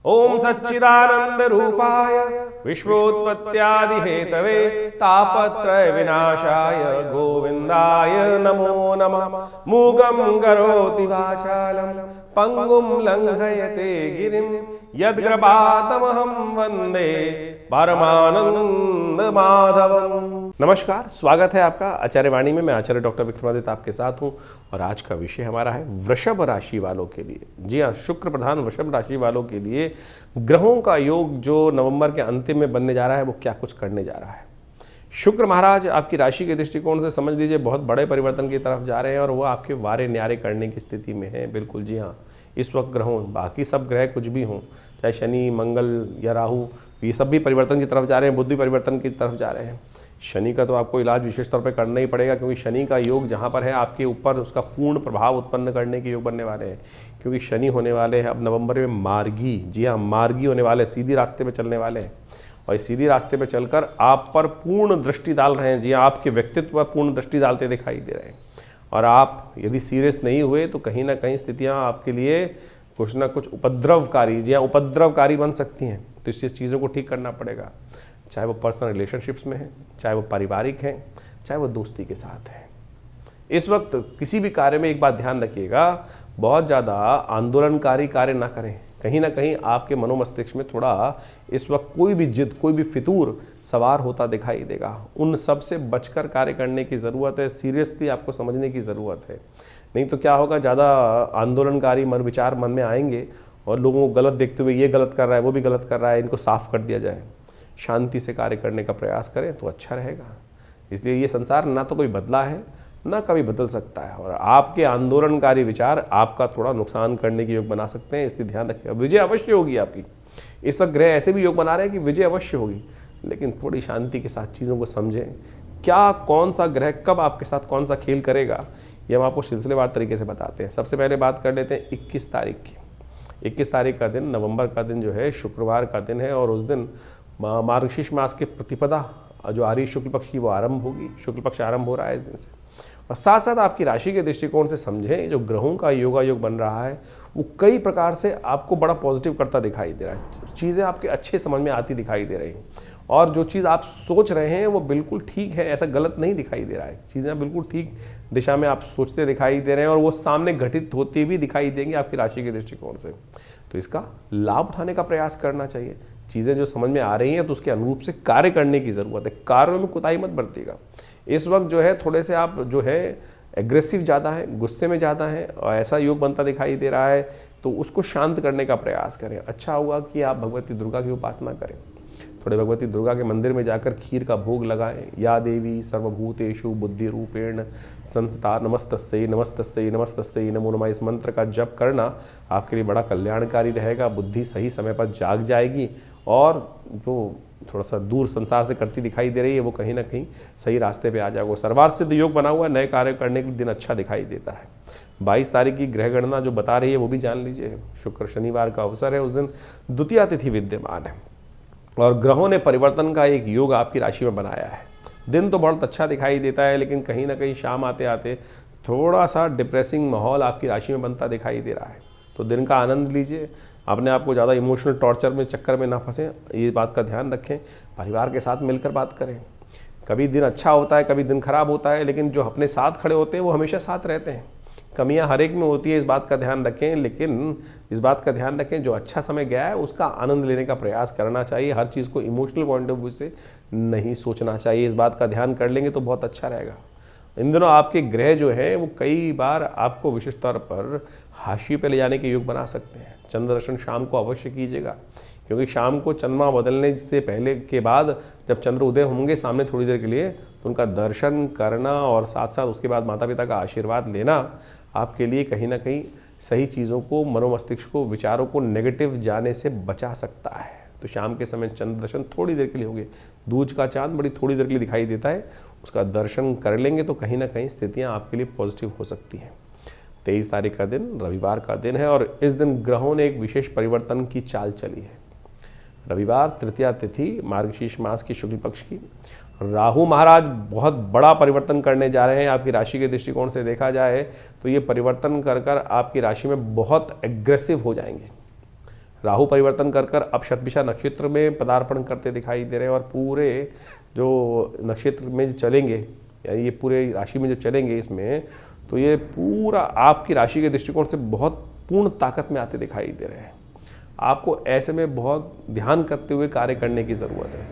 ओम सच्चिदानंद रूपाय विश्वोत्पत्त्यादि Hathaway तापत्रय विनाशाय गोविंदाय नमो नमः। मूगं करोति वाचालं पंगुं लंघयते गिरिं यद्कृपातमहं वंदे परमानंद माधवम। नमस्कार, स्वागत है आपका आचार्य वाणी में। मैं आचार्य डॉक्टर विक्रमादित्य आपके साथ हूं और आज का विषय हमारा है वृषभ राशि वालों के लिए। जी हाँ, शुक्र प्रधान वृषभ राशि वालों के लिए ग्रहों का योग जो नवंबर के अंतिम में बनने जा रहा है वो क्या कुछ करने जा रहा है। शुक्र महाराज आपकी राशि के दृष्टिकोण से समझ लीजिए बहुत बड़े परिवर्तन की तरफ जा रहे हैं और वो आपके वारे न्यारे करने की स्थिति में है। बिल्कुल जी हाँ, इस वक्त ग्रहों, बाकी सब ग्रह कुछ भी हों, चाहे शनि मंगल या राहु, ये सब भी परिवर्तन की तरफ जा रहे हैं, बुध भी परिवर्तन की तरफ जा रहे हैं। शनि का तो आपको इलाज विशेष तौर पे करना ही पड़ेगा, क्योंकि शनि का योग जहाँ पर है आपके ऊपर उसका पूर्ण प्रभाव उत्पन्न करने के योग बनने वाले हैं। क्योंकि शनि होने वाले हैं अब नवंबर में मार्गी, जी हाँ मार्गी होने वाले, सीधी रास्ते पे चलने वाले हैं और इस सीधी रास्ते पे चलकर आप पर पूर्ण दृष्टि डाल रहे हैं। जी हाँ, आपके व्यक्तित्व पर पूर्ण दृष्टि डालते दिखाई दे रहे हैं और आप यदि सीरियस नहीं हुए तो कहीं ना कहीं स्थितियाँ आपके लिए कुछ ना कुछ उपद्रवकारी, जी हाँ उपद्रवकारी बन सकती हैं। तो इस चीज़ों को ठीक करना पड़ेगा, चाहे वो पर्सनल रिलेशनशिप्स में है, चाहे वो पारिवारिक हैं, चाहे वो दोस्ती के साथ है। इस वक्त किसी भी कार्य में एक बात ध्यान रखिएगा, बहुत ज़्यादा आंदोलनकारी कार्य ना करें। कहीं ना कहीं आपके मनोमस्तिष्क में थोड़ा इस वक्त कोई भी जिद, कोई भी फितूर सवार होता दिखाई देगा। उन सब से बचकर कार्य करने की ज़रूरत है, सीरियसली आपको समझने की ज़रूरत है। नहीं तो क्या होगा, ज़्यादा आंदोलनकारी विचार मन में आएंगे और लोगों को गलत देखते हुए ये गलत कर रहा है, वो भी गलत कर रहा है, इनको साफ कर दिया जाए। शांति से कार्य करने का प्रयास करें तो अच्छा रहेगा। इसलिए ये संसार ना तो कोई बदला है, ना कभी बदल सकता है और आपके आंदोलनकारी विचार आपका थोड़ा नुकसान करने के योग बना सकते हैं, इसलिए ध्यान रखिएगा। विजय अवश्य होगी आपकी। इस वक्त ग्रह ऐसे भी योग बना रहे हैं कि विजय अवश्य होगी, लेकिन थोड़ी शांति के साथ चीज़ों को समझें। क्या कौन सा ग्रह कब आपके साथ कौन सा खेल करेगा ये हम आपको सिलसिलेवार तरीके से बताते हैं। सबसे पहले बात कर लेते हैं 21 तारीख की। 21 तारीख का दिन, नवंबर का दिन जो है शुक्रवार का दिन है और उस दिन मार्गशीर्ष मास के प्रतिपदा जो आर्य शुक्ल पक्ष की वो आरंभ होगी। शुक्ल पक्ष आरंभ हो रहा है इस दिन से। और साथ साथ आपकी राशि के दृष्टिकोण से समझें, जो ग्रहों का योगायोग बन रहा है वो कई प्रकार से आपको बड़ा पॉजिटिव करता दिखाई दे रहा है। चीज़ें आपके अच्छे समझ में आती दिखाई दे रही हैं और जो चीज़ आप सोच रहे हैं वो बिल्कुल ठीक है, ऐसा गलत नहीं दिखाई दे रहा है। चीज़ें बिल्कुल ठीक दिशा में आप सोचते दिखाई दे रहे हैं और वो सामने घटित होती भी दिखाई देंगी आपकी राशि के दृष्टिकोण से। तो इसका लाभ उठाने का प्रयास करना चाहिए। चीज़ें जो समझ में आ रही हैं तो उसके अनुरूप से कार्य करने की ज़रूरत है। कार्यों में कोताही मत बरतिएगा। इस वक्त जो है थोड़े से आप जो है एग्रेसिव ज़्यादा है, गुस्से में ज़्यादा है और ऐसा योग बनता दिखाई दे रहा है, तो उसको शांत करने का प्रयास करें। अच्छा होगा कि आप भगवती दुर्गा की उपासना करें। थोड़े भगवती दुर्गा के मंदिर में जाकर खीर का भोग लगाएं। या देवी सर्वभूतेषु बुद्धि रूपेण संस्था नमस्तस्यै नमस्तस्यै नमस्तस्यै नमो नमः, इस मंत्र का जप करना आपके लिए बड़ा कल्याणकारी रहेगा। बुद्धि सही समय पर जाग जाएगी और जो थोड़ा सा दूर संसार से करती दिखाई दे रही है वो कहीं ना कहीं सही रास्ते पे आ जाएगा। सर्वार्थ सिद्ध योग बना हुआ है, नए कार्य करने के दिन अच्छा दिखाई देता है। 22 तारीख की ग्रह गणना जो बता रही है वो भी जान लीजिए। शुक्र शनिवार का अवसर है, उस दिन द्वितीया तिथि विद्यमान है और ग्रहों ने परिवर्तन का एक योग आपकी राशि में बनाया है। दिन तो बहुत अच्छा दिखाई देता है, लेकिन कहीं ना कहीं शाम आते आते थोड़ा सा डिप्रेसिंग माहौल आपकी राशि में बनता दिखाई दे रहा है। तो दिन का आनंद लीजिए, अपने आप को ज़्यादा इमोशनल टॉर्चर में चक्कर में ना फंसें, ये बात का ध्यान रखें। परिवार के साथ मिलकर बात करें। कभी दिन अच्छा होता है, कभी दिन खराब होता है, लेकिन जो अपने साथ खड़े होते हैं वो हमेशा साथ रहते हैं। कमियां हर एक में होती है, इस बात का ध्यान रखें, लेकिन इस बात का ध्यान रखें जो अच्छा समय गया है उसका आनंद लेने का प्रयास करना चाहिए। हर चीज़ को इमोशनल पॉइंट ऑफ व्यू से नहीं सोचना चाहिए। इस बात का ध्यान कर लेंगे तो बहुत अच्छा रहेगा। इन दिनों आपके ग्रह जो है वो कई बार आपको विशेष तौर पर हाशिए पे ले जाने के योग बना सकते हैं। चंद्र दर्शन शाम को अवश्य कीजिएगा, क्योंकि शाम को चंद्रमा बदलने से पहले के बाद जब चंद्र उदय होंगे सामने थोड़ी देर के लिए, तो उनका दर्शन करना और साथ साथ उसके बाद माता पिता का आशीर्वाद लेना आपके लिए कहीं ना कहीं सही चीज़ों को, मनोमस्तिष्क को, विचारों को नेगेटिव जाने से बचा सकता है। तो शाम के समय चंद्र दर्शन थोड़ी देर के लिए होंगे। दूज का चांद बड़ी थोड़ी देर के लिए दिखाई देता है, उसका दर्शन कर लेंगे तो कहीं ना कहीं स्थितियाँ आपके लिए पॉजिटिव हो सकती हैं। 23 तारीख का दिन रविवार का दिन है और इस दिन ग्रहों ने एक विशेष परिवर्तन की चाल चली है। रविवार तृतीया तिथि मार्गशीर्ष मास की शुक्ल पक्ष की। राहु महाराज बहुत बड़ा परिवर्तन करने जा रहे हैं। आपकी राशि के दृष्टिकोण से देखा जाए तो ये परिवर्तन कर कर आपकी राशि में बहुत एग्रेसिव हो जाएंगे। राहु परिवर्तन कर कर अब शतभिषा नक्षत्र में पदार्पण करते दिखाई दे रहे हैं, और पूरे जो नक्षत्र में जो चलेंगे, यानी ये पूरे राशि में जब चलेंगे इसमें, तो ये पूरा आपकी राशि के दृष्टिकोण से बहुत पूर्ण ताकत में आते दिखाई दे रहे हैं। आपको ऐसे में बहुत ध्यान करते हुए कार्य करने की ज़रूरत है।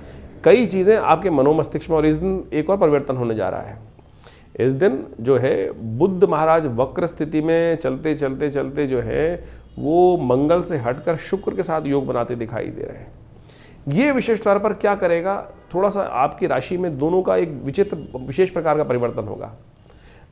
कई चीज़ें आपके मनोमस्तिष्क में, और इस दिन एक और परिवर्तन होने जा रहा है। इस दिन जो है बुद्ध महाराज वक्र स्थिति में चलते चलते चलते जो है वो मंगल से हटकर शुक्र के साथ योग बनाते दिखाई दे रहे हैं। ये विशेष तौर पर क्या करेगा, थोड़ा सा आपकी राशि में दोनों का एक विशेष प्रकार का परिवर्तन होगा।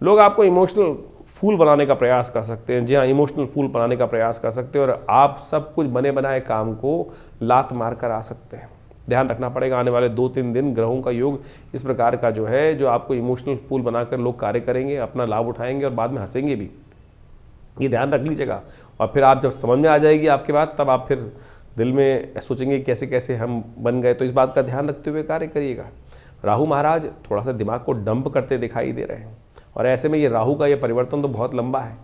लोग आपको इमोशनल फूल बनाने का प्रयास कर सकते हैं, जी हाँ, इमोशनल फूल बनाने का प्रयास कर सकते हैं, और आप सब कुछ बने बनाए काम को लात मार कर आ सकते हैं। ध्यान रखना पड़ेगा, आने वाले 2-3 दिन ग्रहों का योग इस प्रकार का जो है, जो आपको इमोशनल फूल बनाकर लोग कार्य करेंगे, अपना लाभ उठाएंगे और बाद में हंसेंगे भी। ये ध्यान रख लीजिएगा। और फिर आप जब समझ में आ जाएगी आपके बात, तब आप फिर दिल में सोचेंगे कैसे कैसे हम बन गए। तो इस बात का ध्यान रखते हुए कार्य करिएगा। राहु महाराज थोड़ा सा दिमाग को डंप करते दिखाई दे रहे हैं, और ऐसे में ये राहु का ये परिवर्तन तो बहुत लंबा है,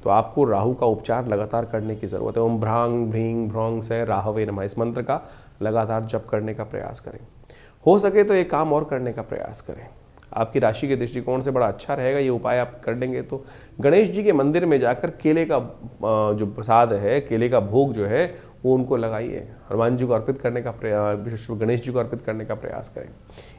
तो आपको राहु का उपचार लगातार करने की ज़रूरत है। ओम भ्रांग भ्रींग भ्रौंग से राहवे नमः, इस मंत्र का लगातार जप करने का प्रयास करें। हो सके तो एक काम और करने का प्रयास करें, आपकी राशि के दृष्टिकोण से बड़ा अच्छा रहेगा। ये उपाय आप कर लेंगे तो गणेश जी के मंदिर में जाकर केले का जो प्रसाद है, केले का भोग जो है वो उनको लगाइए। हनुमान जी को अर्पित करने का प्रयास, गणेश जी को अर्पित करने का प्रयास करें।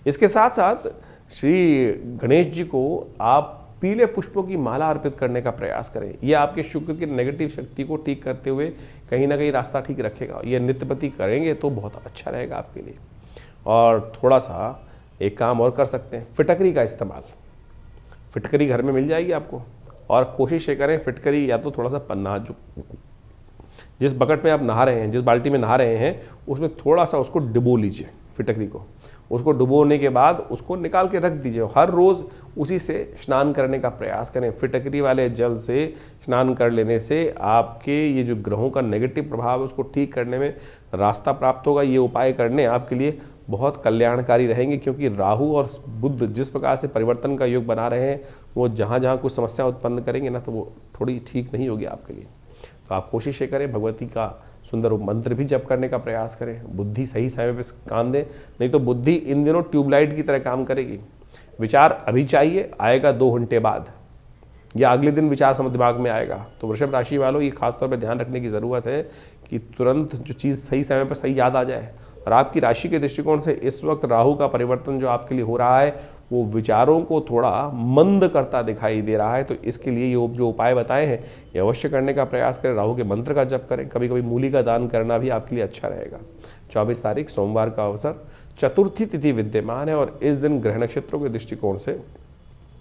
इसके साथ साथ श्री गणेश जी को आप पीले पुष्पों की माला अर्पित करने का प्रयास करें। ये आपके शुक्र की नेगेटिव शक्ति को ठीक करते हुए कहीं ना कहीं रास्ता ठीक रखेगा। ये नित्यपति करेंगे तो बहुत अच्छा रहेगा आपके लिए। और थोड़ा सा एक काम और कर सकते हैं, फिटकरी का इस्तेमाल। फिटकरी घर में मिल जाएगी आपको, और कोशिश ये करें फिटकरी या तो थोड़ा सा पन्ना, जो जिस बकेट में आप नहा रहे हैं, जिस बाल्टी में नहा रहे हैं, उसमें थोड़ा सा उसको डुबो लीजिए फिटकरी को। उसको डुबोने के बाद उसको निकाल के रख दीजिए। हर रोज़ उसी से स्नान करने का प्रयास करें। फिटकरी वाले जल से स्नान कर लेने से आपके ये जो ग्रहों का नेगेटिव प्रभाव है उसको ठीक करने में रास्ता प्राप्त होगा। ये उपाय करने आपके लिए बहुत कल्याणकारी रहेंगे, क्योंकि राहु और बुध जिस प्रकार से परिवर्तन का योग बना रहे हैं, वो जहाँ जहाँ कुछ समस्या उत्पन्न करेंगे ना, तो वो थोड़ी ठीक नहीं होगी आपके लिए। तो आप कोशिश ये करें, भगवती का सुंदर मंत्र भी जप करने का प्रयास करें। बुद्धि सही समय पे काम दे, नहीं तो बुद्धि इन दिनों ट्यूबलाइट की तरह काम करेगी। विचार अभी चाहिए, आएगा 2 घंटे बाद या अगले दिन विचार समझ दिमाग में आएगा। तो वृषभ राशि वालों, ये खासतौर पर ध्यान रखने की ज़रूरत है कि तुरंत जो चीज़ सही समय पर सही याद आ जाए। और आपकी राशि के दृष्टिकोण से इस वक्त राहु का परिवर्तन जो आपके लिए हो रहा है, वो विचारों को थोड़ा मंद करता दिखाई दे रहा है। तो इसके लिए ये जो उपाय बताए हैं, ये अवश्य करने का प्रयास करें। राहु के मंत्र का जप करें। कभी कभी मूली का दान करना भी आपके लिए अच्छा रहेगा। 24 तारीख सोमवार का अवसर, चतुर्थी तिथि विद्यमान है, और इस दिन ग्रह नक्षत्रों के दृष्टिकोण से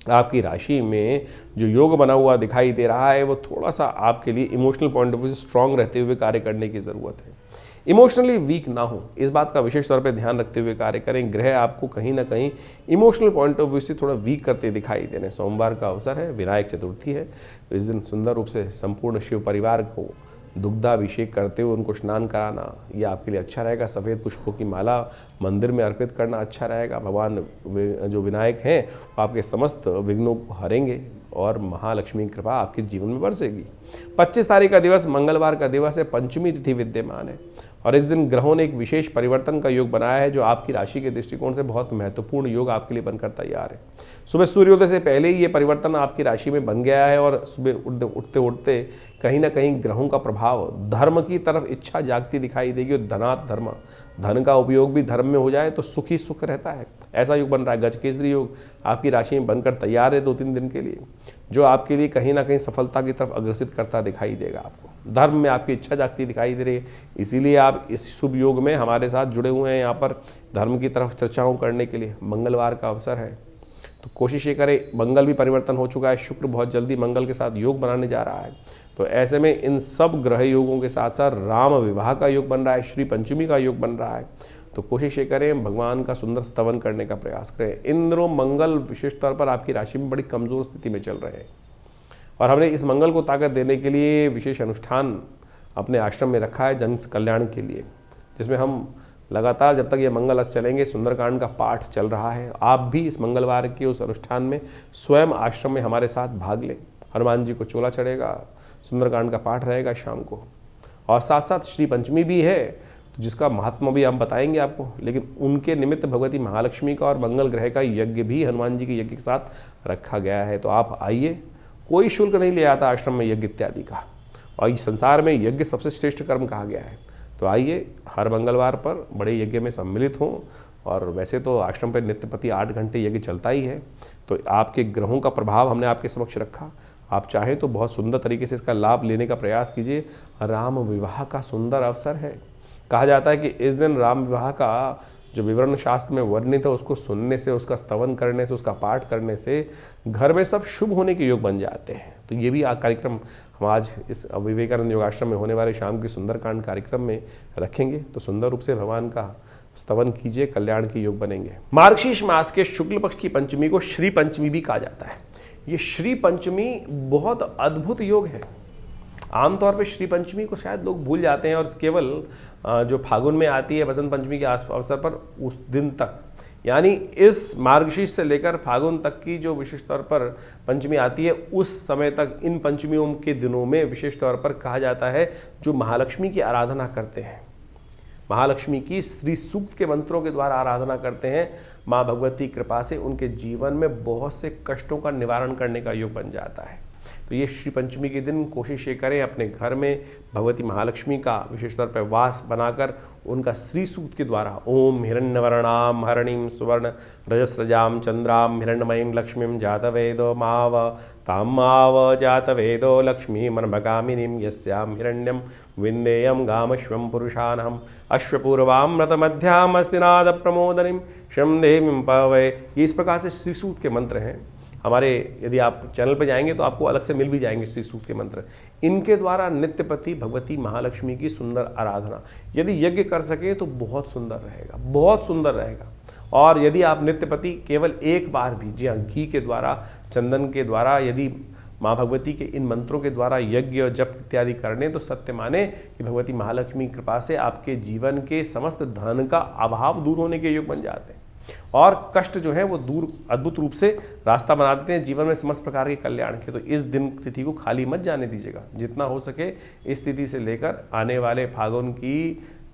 आपकी राशि में जो योग बना हुआ दिखाई दे रहा है, वो थोड़ा सा आपके लिए इमोशनल पॉइंट ऑफ व्यू से स्ट्रांग रहते हुए कार्य करने की ज़रूरत है। इमोशनली वीक ना हो, इस बात का विशेष तौर पे ध्यान रखते हुए कार्य करें। ग्रह आपको कहीं ना कहीं इमोशनल पॉइंट ऑफ व्यू से थोड़ा वीक करते दिखाई दे रहे हैं। सोमवार का अवसर है, विनायक चतुर्थी है, तो इस दिन सुंदर रूप से संपूर्ण शिव परिवार को दुग्धाभिषेक करते हुए उनको स्नान कराना, ये आपके लिए अच्छा रहेगा। सफ़ेद पुष्पों की माला मंदिर में अर्पित करना अच्छा रहेगा। भगवान जो विनायक हैं वो आपके समस्त विघ्नों को हरेंगे और महालक्ष्मी की कृपा आपके जीवन में बरसेगी। 25 तारीख का दिवस मंगलवार का दिवस है, पंचमी तिथि विद्यमान है, और इस दिन ग्रहों ने एक विशेष परिवर्तन का योग बनाया है, जो आपकी राशि के दृष्टिकोण से बहुत महत्वपूर्ण योग आपके लिए बनकर तैयार है। सुबह सूर्योदय से पहले ही ये परिवर्तन आपकी राशि में बन गया है, और सुबह उठते उठते कहीं ना कहीं ग्रहों का प्रभाव धर्म की तरफ इच्छा जागती दिखाई देगी। और धनात् धर्म, धन का उपयोग भी धर्म में हो जाए तो सुख ही सुख रहता है, ऐसा योग बन रहा है। गजकेसरी योग आपकी राशि में बनकर तैयार है 2-3 दिन के लिए, जो आपके लिए कहीं ना कहीं सफलता की तरफ अग्रसित करता दिखाई देगा। आपको धर्म में आपकी इच्छा जागती दिखाई दे रही है, इसीलिए आप इस शुभ योग में हमारे साथ जुड़े हुए हैं। यहाँ पर धर्म की तरफ चर्चाओं करने के लिए मंगलवार का अवसर है, तो कोशिश ये करें। मंगल भी परिवर्तन हो चुका है, शुक्र बहुत जल्दी मंगल के साथ योग बनाने जा रहा है, तो ऐसे में इन सब ग्रह योगों के साथ साथ राम विवाह का योग बन रहा है, श्री पंचमी का योग बन रहा है। तो कोशिश ये करें, भगवान का सुंदर स्तवन करने का प्रयास करें। इन दिनों मंगल विशेष तौर पर आपकी राशि में बड़ी कमज़ोर स्थिति में चल रहे हैं, और हमने इस मंगल को ताकत देने के लिए विशेष अनुष्ठान अपने आश्रम में रखा है जन कल्याण के लिए, जिसमें हम लगातार जब तक ये मंगल अष्ट चलेंगे सुंदरकांड का पाठ चल रहा है। आप भी इस मंगलवार के उस अनुष्ठान में स्वयं आश्रम में हमारे साथ भाग लें। हनुमान जी को चोला चढ़ेगा, सुंदरकांड का पाठ रहेगा शाम को, और साथ साथ श्री पंचमी भी है, जिसका महात्मा भी हम बताएंगे आपको। लेकिन उनके निमित्त भगवती महालक्ष्मी का और मंगल ग्रह का यज्ञ भी हनुमान जी के यज्ञ के साथ रखा गया है। तो आप आइए, कोई शुल्क नहीं ले आता आश्रम में यज्ञ इत्यादि का, और इस संसार में यज्ञ सबसे श्रेष्ठ कर्म कहा गया है। तो आइए, हर मंगलवार पर बड़े यज्ञ में सम्मिलित हों। और वैसे तो आश्रम पर नित्य प्रति 8 घंटे यज्ञ चलता ही है। तो आपके ग्रहों का प्रभाव हमने आपके समक्ष रखा। आप चाहें तो बहुत सुंदर तरीके से इसका लाभ लेने का प्रयास कीजिए। राम विवाह का सुंदर अवसर है। कहा जाता है कि इस दिन राम विवाह का जो विवरण शास्त्र में वर्णित है, उसको सुनने से, उसका स्तवन करने से, उसका पाठ करने से घर में सब शुभ होने के योग बन जाते हैं। तो ये भी कार्यक्रम हम आज इस विवेकानंद योगाश्रम में होने वाले शाम की सुंदरकांड कार्यक्रम में रखेंगे। तो सुंदर रूप से भगवान का स्तवन कीजिए, कल्याण के योग बनेंगे। मार्गशीर्ष मास के शुक्ल पक्ष की पंचमी को श्री पंचमी भी कहा जाता है। ये श्री पंचमी बहुत अद्भुत योग है। आमतौर पे श्री पंचमी को शायद लोग भूल जाते हैं और केवल जो फागुन में आती है बसंत पंचमी के अवसर पर उस दिन तक, यानी इस मार्गशीर्ष से लेकर फागुन तक की जो विशेष तौर पर पंचमी आती है, उस समय तक इन पंचमियों के दिनों में विशेष तौर पर कहा जाता है जो महालक्ष्मी की आराधना करते हैं, महालक्ष्मी की श्री सूक्त के मंत्रों के द्वारा आराधना करते हैं, माँ भगवती कृपा से उनके जीवन में बहुत से कष्टों का निवारण करने का योग बन जाता है। तो ये श्री पंचमी के दिन कोशिश ये करें अपने घर में भगवती महालक्ष्मी का विशेष तौर पर वास बनाकर उनका श्री सूक्त के द्वारा ओम हिरण्यवर्णाम हरणीम सुवर्ण रजस्रजाम चंद्राम हिरण्यमयीं लक्ष्मीं जातवेदो माव ताम माव जातवेदो लक्ष्मी मनभगामिनीं यस्याम हिरण्यम विन्देयम गामश्वं पुरुषानहम अश्वपूर्वामृतमध्याम अस्तिनाद प्रमोदनीं शम देवीं पवै। ये इस प्रकार से श्री सूक्त के मंत्र हैं हमारे। यदि आप चैनल पर जाएंगे तो आपको अलग से मिल भी जाएंगे श्री सूक्त के मंत्र। इनके द्वारा नित्यपति भगवती महालक्ष्मी की सुंदर आराधना यदि यज्ञ कर सके तो बहुत सुंदर रहेगा, बहुत सुंदर रहेगा। और यदि आप नित्यपति केवल एक बार भी, जी हाँ, घी के द्वारा, चंदन के द्वारा यदि माँ भगवती के इन मंत्रों के द्वारा यज्ञ और जप इत्यादि करने, तो सत्य माने कि भगवती महालक्ष्मी कृपा से आपके जीवन के समस्त धन का अभाव दूर होने के योग बन जाते हैं और कष्ट जो है वो दूर अद्भुत रूप से रास्ता बना देते हैं जीवन में समस्त प्रकार के कल्याण के। तो इस दिन तिथि को खाली मत जाने दीजिएगा। जितना हो सके इस तिथि से लेकर आने वाले फागुन की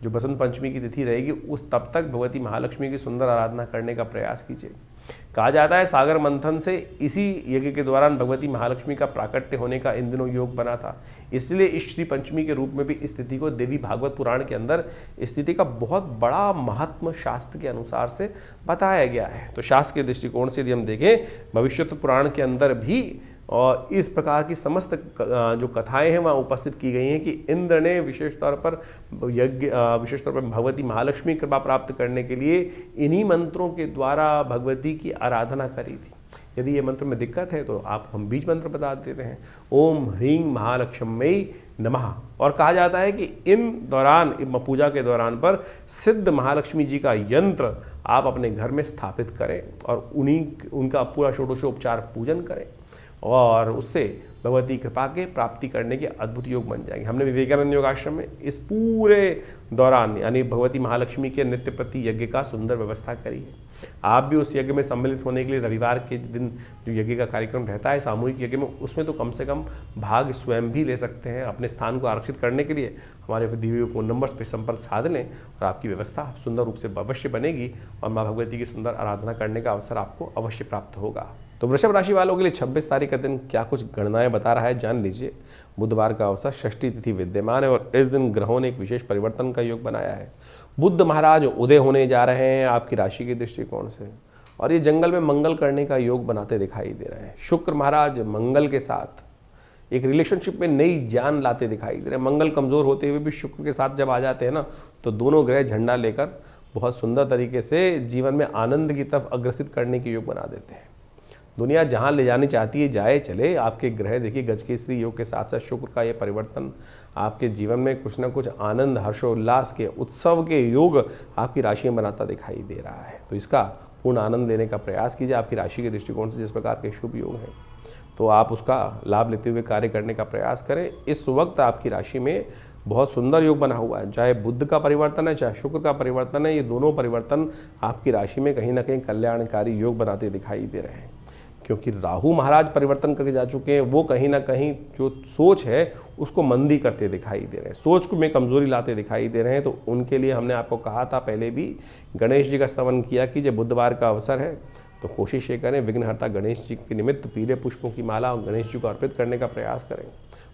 जो बसंत पंचमी की तिथि रहेगी उस तब तक भगवती महालक्ष्मी की सुंदर आराधना करने का प्रयास कीजिए। कहा जाता है सागर मंथन से इसी यज्ञ के दौरान भगवती महालक्ष्मी का प्राकट्य होने का इन दिनों योग बना था। इसलिए इस श्री पंचमी के रूप में भी इस तिथि को देवी भागवत पुराण के अंदर इस तिथि का बहुत बड़ा महात्म शास्त्र के अनुसार से बताया गया है। तो शास्त्र के दृष्टिकोण से यदि हम देखें, भविष्योत्तर पुराण के अंदर भी और इस प्रकार की समस्त जो कथाएं हैं वहाँ उपस्थित की गई हैं कि इंद्र ने विशेष तौर पर यज्ञ, विशेष तौर पर भगवती महालक्ष्मी कृपा प्राप्त करने के लिए इन्हीं मंत्रों के द्वारा भगवती की आराधना करी थी। यदि ये मंत्र में दिक्कत है तो आप हम बीज मंत्र बता देते हैं, ओम ह्रीं महालक्ष्म्यै नमः। और कहा जाता है कि इन दौरान पूजा के दौरान पर सिद्ध महालक्ष्मी जी का यंत्र आप अपने घर में स्थापित करें और उनका पूरा षोडशोपचार पूजन करें और उससे भगवती कृपा के प्राप्ति करने के अद्भुत योग बन जाएंगे। हमने विवेकानंद योगाश्रम में इस पूरे दौरान यानी भगवती महालक्ष्मी के नित्य प्रति यज्ञ का सुंदर व्यवस्था करी है। आप भी उस यज्ञ में सम्मिलित होने के लिए रविवार के दिन जो यज्ञ का कार्यक्रम रहता है सामूहिक यज्ञ में, उसमें तो कम से कम भाग स्वयं भी ले सकते हैं। अपने स्थान को आरक्षित करने के लिए हमारे दिए हुए फ़ोन नंबर्स पर संपर्क साध लें और आपकी व्यवस्था सुंदर रूप से अवश्य बनेगी और माँ भगवती की सुंदर आराधना करने का अवसर आपको अवश्य प्राप्त होगा। तो वृषभ राशि वालों के लिए 26 तारीख का दिन क्या कुछ गणनाएं बता रहा है जान लीजिए। बुधवार का अवसर, षष्ठी तिथि विद्यमान है और इस दिन ग्रहों ने एक विशेष परिवर्तन का योग बनाया है। बुध महाराज उदय होने जा रहे हैं आपकी राशि के दृष्टिकोण से और ये जंगल में मंगल करने का योग बनाते दिखाई दे रहे हैं। शुक्र महाराज मंगल के साथ एक रिलेशनशिप में नई जान लाते दिखाई दे रहे हैं। मंगल कमजोर होते हुए भी शुक्र के साथ जब आ जाते हैं ना, तो दोनों ग्रह झंडा लेकर बहुत सुंदर तरीके से जीवन में आनंद की तरफ अग्रसित करने के योग बना देते हैं। दुनिया जहाँ ले जानी चाहती है जाए चले। आपके ग्रह देखिए गजकेसरी योग के साथ साथ शुक्र का ये परिवर्तन आपके जीवन में कुछ ना कुछ आनंद, हर्षोल्लास के, उत्सव के योग आपकी राशि में बनाता दिखाई दे रहा है। तो इसका पूर्ण आनंद लेने का प्रयास कीजिए। आपकी राशि के दृष्टिकोण से जिस प्रकार के शुभ योग हैं तो आप उसका लाभ लेते हुए कार्य करने का प्रयास करें। इस वक्त आपकी राशि में बहुत सुंदर योग बना हुआ है। चाहे बुध का परिवर्तन है, चाहे शुक्र का परिवर्तन है, ये दोनों परिवर्तन आपकी राशि में कहीं ना कहीं कल्याणकारी योग बनाते दिखाई दे रहे हैं। क्योंकि राहु महाराज परिवर्तन करके जा चुके हैं। वो कहीं ना कहीं जो सोच है उसको मंदी करते दिखाई दे रहे हैं, सोच को में कमजोरी लाते दिखाई दे रहे हैं। तो उनके लिए हमने आपको कहा था पहले भी, गणेश जी का स्तवन किया कि जब बुधवार का अवसर है तो कोशिश ये करें विघ्नहर्ता गणेश जी के निमित्त पीले पुष्पों की माला और गणेश जी को अर्पित करने का प्रयास करें,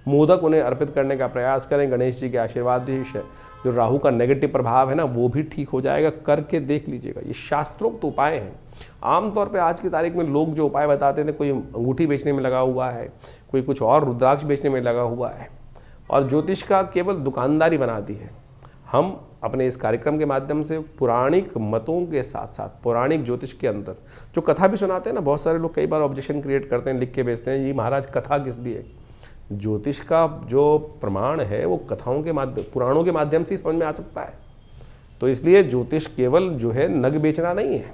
मोदक उन्हें अर्पित करने का प्रयास करें। गणेश जी के आशीर्वाद से जो राहु का नेगेटिव प्रभाव है ना वो भी ठीक हो जाएगा, करके देख लीजिएगा। ये शास्त्रोक्त उपाय हैं। आमतौर पे आज की तारीख में लोग जो उपाय बताते थे, कोई अंगूठी बेचने में लगा हुआ है, कोई कुछ और रुद्राक्ष बेचने में लगा हुआ है और ज्योतिष का केवल दुकानदारी बना दी है। हम अपने इस कार्यक्रम के माध्यम से पौराणिक मतों के साथ साथ पौराणिक ज्योतिष के अंदर जो कथा भी सुनाते हैं ना, बहुत सारे लोग कई बार ऑब्जेक्शन क्रिएट करते हैं, लिख के बेचते हैं, ये महाराज कथा किस लिए। ज्योतिष का जो प्रमाण है वो कथाओं के माध्यम, पुराणों के माध्यम से ही समझ में आ सकता है। तो इसलिए ज्योतिष केवल जो है नग बेचना नहीं है।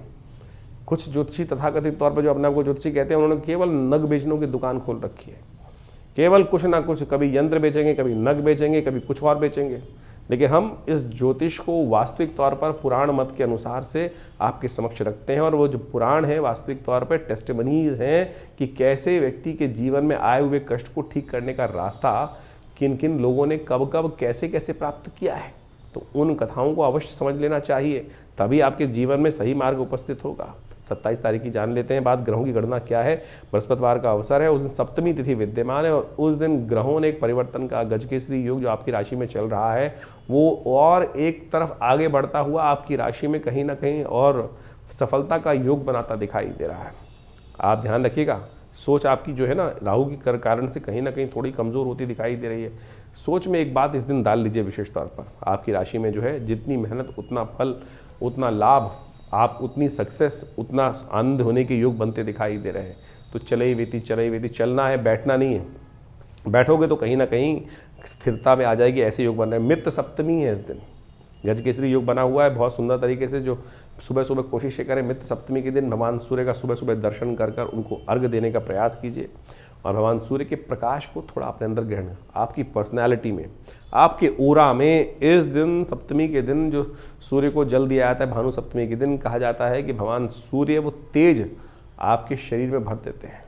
कुछ ज्योतिषी तथाकथित तौर पर जो अपने आप को ज्योतिषी कहते हैं, उन्होंने केवल नग बेचने की दुकान खोल रखी है। केवल कुछ ना कुछ, कभी यंत्र बेचेंगे, कभी नग बेचेंगे, कभी कुछ और बेचेंगे। लेकिन हम इस ज्योतिष को वास्तविक तौर पर पुराण मत के अनुसार से आपके समक्ष रखते हैं। और वो जो पुराण है वास्तविक तौर पर टेस्टिमनीज हैं कि कैसे व्यक्ति के जीवन में आए हुए कष्ट को ठीक करने का रास्ता किन किन लोगों ने कब कब कैसे कैसे प्राप्त किया है। तो उन कथाओं को अवश्य समझ लेना चाहिए, तभी आपके जीवन में सही मार्ग उपस्थित होगा। 27 तारीख की जान लेते हैं बात, ग्रहों की गणना क्या है। बृहस्पतिवार का अवसर है, उस दिन सप्तमी तिथि विद्यमान है और उस दिन ग्रहों ने एक परिवर्तन का गजकेसरी योग जो आपकी राशि में चल रहा है वो और एक तरफ आगे बढ़ता हुआ आपकी राशि में कहीं ना कहीं और सफलता का योग बनाता दिखाई दे रहा है। आप ध्यान रखिएगा, सोच आपकी जो है ना राहु की कारण से कहीं ना कहीं थोड़ी कमज़ोर होती दिखाई दे रही है। सोच में एक बात इस दिन डाल लीजिए, विशेष तौर पर आपकी राशि में जो है जितनी मेहनत उतना फल, उतना लाभ, आप उतनी सक्सेस, उतना आनंद होने के योग बनते दिखाई दे रहे हैं। तो चले वेती चलना है, बैठना नहीं है। बैठोगे तो कहीं ना कहीं स्थिरता में आ जाएगी, ऐसे योग बन रहे हैं। मित्र सप्तमी है इस दिन, गजकेसरी योग बना हुआ है बहुत सुंदर तरीके से। जो सुबह सुबह कोशिश करें मित्र सप्तमी के दिन भगवान सूर्य का सुबह सुबह दर्शन कर कर उनको अर्घ्य देने का प्रयास कीजिए और भगवान सूर्य के प्रकाश को थोड़ा अपने अंदर ग्रहण, आपकी पर्सनैलिटी में, आपके ओरा में। इस दिन सप्तमी के दिन जो सूर्य को जल दिया जाता है, भानु सप्तमी के दिन कहा जाता है कि भगवान सूर्य वो तेज आपके शरीर में भर देते हैं।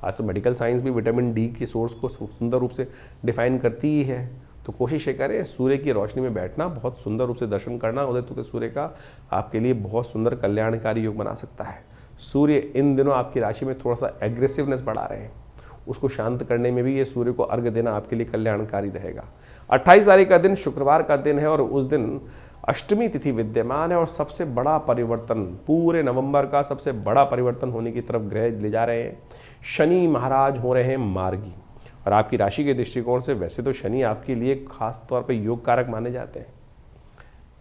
आज तो मेडिकल साइंस भी विटामिन डी के सोर्स को सुंदर रूप से डिफाइन करती ही है। तो कोशिश ये करें सूर्य की रोशनी में बैठना, बहुत सुंदर रूप से दर्शन करना। उदय होते सूर्य का आपके लिए बहुत सुंदर कल्याणकारी योग बना सकता है। सूर्य इन दिनों आपकी राशि में थोड़ा सा एग्रेसिवनेस बढ़ा रहे हैं, उसको शांत करने में भी ये सूर्य को अर्घ्य देना आपके लिए कल्याणकारी रहेगा। 28 तारीख का दिन शुक्रवार का दिन है और उस दिन अष्टमी तिथि विद्यमान है और सबसे बड़ा परिवर्तन, पूरे नवंबर का सबसे बड़ा परिवर्तन होने की तरफ ग्रह ले जा रहे हैं। शनि महाराज हो रहे हैं मार्गी और आपकी राशि के दृष्टिकोण से वैसे तो शनि आपके लिए खास तौर पर योग कारक माने जाते हैं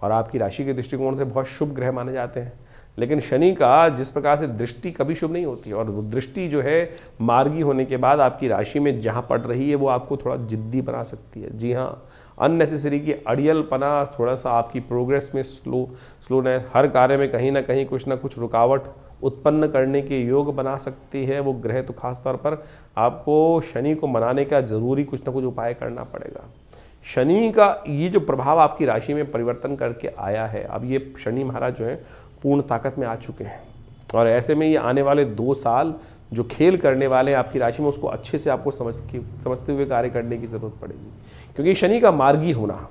और आपकी राशि के दृष्टिकोण से बहुत शुभ ग्रह माने जाते हैं। लेकिन शनि का जिस प्रकार से दृष्टि कभी शुभ नहीं होती और वो दृष्टि जो है मार्गी होने के बाद आपकी राशि में जहाँ पड़ रही है वो आपको थोड़ा जिद्दी बना सकती है। जी हाँ, अननेसेसरी की अड़ियलपना, थोड़ा सा आपकी प्रोग्रेस में स्लोनेस, हर कार्य में कहीं ना कहीं कुछ ना कुछ रुकावट उत्पन्न करने के योग बना सकती है वो ग्रह। तो खास तौर पर आपको शनि को मनाने का ज़रूरी कुछ ना कुछ उपाय करना पड़ेगा। शनि का ये जो प्रभाव आपकी राशि में परिवर्तन करके आया है, अब ये शनि महाराज जो है पूर्ण ताकत में आ चुके हैं और ऐसे में ये आने वाले 2 साल जो खेल करने वाले हैं आपकी राशि में, उसको अच्छे से आपको समझते हुए कार्य करने की ज़रूरत पड़ेगी। क्योंकि शनि का मार्गी होना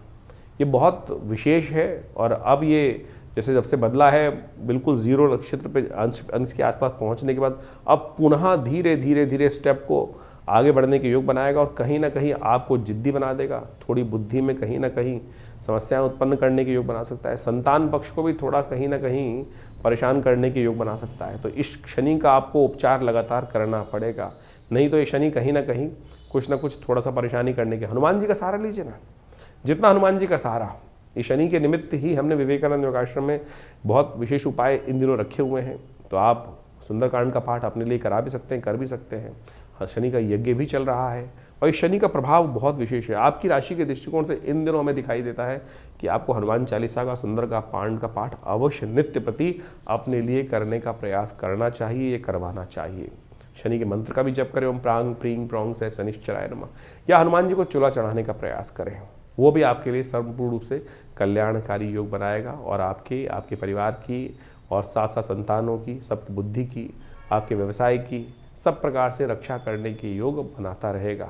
ये बहुत विशेष है और अब ये जैसे जब से बदला है बिल्कुल 0 नक्षत्र पे अंश के आसपास पहुंचने के बाद अब पुनः धीरे धीरे स्टेप को आगे बढ़ने के योग बनाएगा और कहीं ना कहीं आपको जिद्दी बना देगा। थोड़ी बुद्धि में कहीं ना कहीं समस्याएं उत्पन्न करने के योग बना सकता है। संतान पक्ष को भी थोड़ा कहीं ना कहीं परेशान करने के योग बना सकता है। तो इस शनि का आपको उपचार लगातार करना पड़ेगा, नहीं तो ये शनि कहीं ना कहीं कुछ ना कुछ थोड़ा सा परेशानी करने के। हनुमान जी का सहारा लीजिए ना, जितना हनुमान जी का सहारा। ये शनि के निमित्त ही हमने विवेकानंद योगाश्रम में बहुत विशेष उपाय इन दिनों रखे हुए हैं। तो आप सुंदरकांड का पाठ अपने लिए करा भी सकते हैं, कर भी सकते हैं। शनि का यज्ञ भी चल रहा है और इस शनि का प्रभाव बहुत विशेष है आपकी राशि के दृष्टिकोण से। इन दिनों हमें दिखाई देता है कि आपको हनुमान चालीसा का, सुंदरकांड का पाठ अवश्य नित्य प्रति अपने लिए करने का प्रयास करना चाहिए, ये करवाना चाहिए। शनि के मंत्र का भी जप करें, ओम प्रांग प्रींग प्रोंग से शनिश्चराय नमः, या हनुमान जी को चूल्हा चढ़ाने का प्रयास करें। वो भी आपके लिए संपूर्ण रूप से कल्याणकारी योग बनाएगा और आपके परिवार की और साथ साथ संतानों की, सबकी बुद्धि की, आपके व्यवसाय की, सब प्रकार से रक्षा करने की योग बनाता रहेगा।